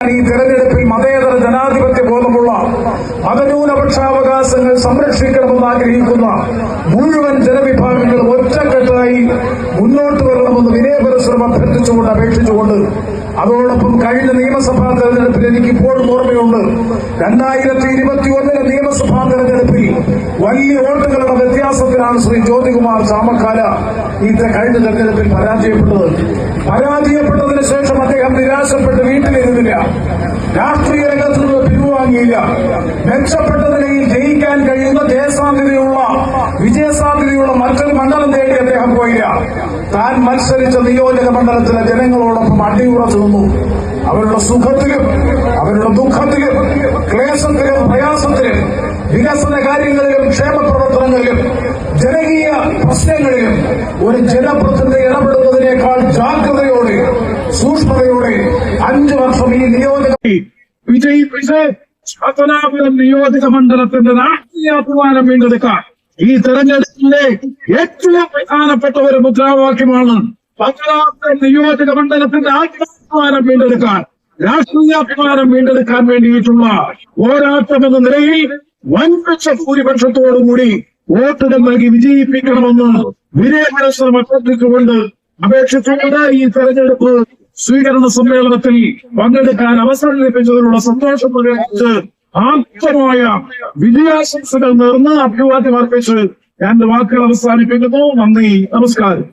ഈ തെരഞ്ഞെടുപ്പിൽ മതേതര ജനാധിപത്യ ബോധമുള്ള മതന്യൂനപക്ഷാവകാശങ്ങൾ സംരക്ഷിക്കണമെന്ന് ആഗ്രഹിക്കുന്ന മുഴുവൻ ജനവിഭാഗങ്ങളും ഒറ്റക്കെട്ടായി മുന്നോട്ട് വരണമെന്ന് വിനയപരിശ്രമം അഭ്യർത്ഥിച്ചുകൊണ്ട് അപേക്ഷിച്ചുകൊണ്ട് അതോടൊപ്പം കഴിഞ്ഞ നിയമസഭാ തെരഞ്ഞെടുപ്പിൽ എനിക്ക് ഇപ്പോഴും ഓർമ്മയുണ്ട് 2021 നിയമസഭാ തെരഞ്ഞെടുപ്പിൽ വലിയ വോട്ടുകളുടെ വ്യത്യാസത്തിലാണ് ശ്രീ ജ്യോതികുമാർ ചാമക്കാല ഈ കഴിഞ്ഞ തെരഞ്ഞെടുപ്പിൽ പരാജയപ്പെട്ടതിന് ശേഷം അദ്ദേഹം നിരാശപ്പെട്ട് വീട്ടിലിരുന്നില്ല, രാഷ്ട്രീയ രംഗത്ത് നിന്ന് പിൻവാങ്ങിയില്ല. മെച്ചപ്പെട്ട നിലയിൽ ജയിക്കാൻ കഴിയുന്ന വിജയസാധ്യതയുള്ള മറ്റൊരു മണ്ഡലം തേടി അദ്ദേഹം പോയില്ല. താൻ മത്സരിച്ച നിയോജക മണ്ഡലത്തിലെ ജനങ്ങളോടൊപ്പം അടിയുറച്ചു നിന്നു. അവരുടെ സുഖത്തിലും അവരുടെ ദുഃഖത്തിലും ക്ലേശത്തിലും പ്രയാസത്തിലും വികസന കാര്യങ്ങളിലും ക്ഷേമ പ്രവർത്തനങ്ങളിലും ജനകീയ പ്രശ്നങ്ങളിലും ഒരു ജനപ്രതിനിധി ഇടപെടുന്നതിനേക്കാൾ ജാഗ്രതയോടെ സൂക്ഷ്മതയോടെ 5 വർഷം ഈ വിജയിപ്പിച്ച് പത്തനാപുരം നിയോജക മണ്ഡലത്തിന്റെ രാഷ്ട്രീയാഭിമാനം വീണ്ടെടുക്കാൻ ഈ തെരഞ്ഞെടുപ്പിലെ ഏറ്റവും പ്രധാനപ്പെട്ട ഒരു മുദ്രാവാക്യമാണ് പത്തനാപുരം നിയോജക മണ്ഡലത്തിന്റെ ആത്മാഭിമാനം വീണ്ടെടുക്കാൻ, രാഷ്ട്രീയാഭിമാനം വീണ്ടെടുക്കാൻ വേണ്ടിയിട്ടുള്ള പോരാട്ടമെന്ന നിലയിൽ വൻപിച്ച ഭൂരിപക്ഷത്തോടുകൂടി വോട്ടുകൾ നൽകി വിജയിപ്പിക്കണമെന്ന് വിനയപരിശ്രമം അഭ്യർത്ഥിച്ചുകൊണ്ട് അപേക്ഷിച്ചുകൊണ്ട് ഈ തെരഞ്ഞെടുപ്പ് സ്വീകരണ സമ്മേളനത്തിൽ പങ്കെടുക്കാൻ അവസരം ലഭിച്ചതിനുള്ള സന്തോഷം പ്രകടിപ്പിച്ച് ആത്മമായ വിജയാശംസകൾ നേർന്ന് അഭിവാദ്യം അർപ്പിച്ച് ഞാൻ വാക്കുകൾ അവസാനിപ്പിക്കുന്നു. നന്ദി, നമസ്കാരം.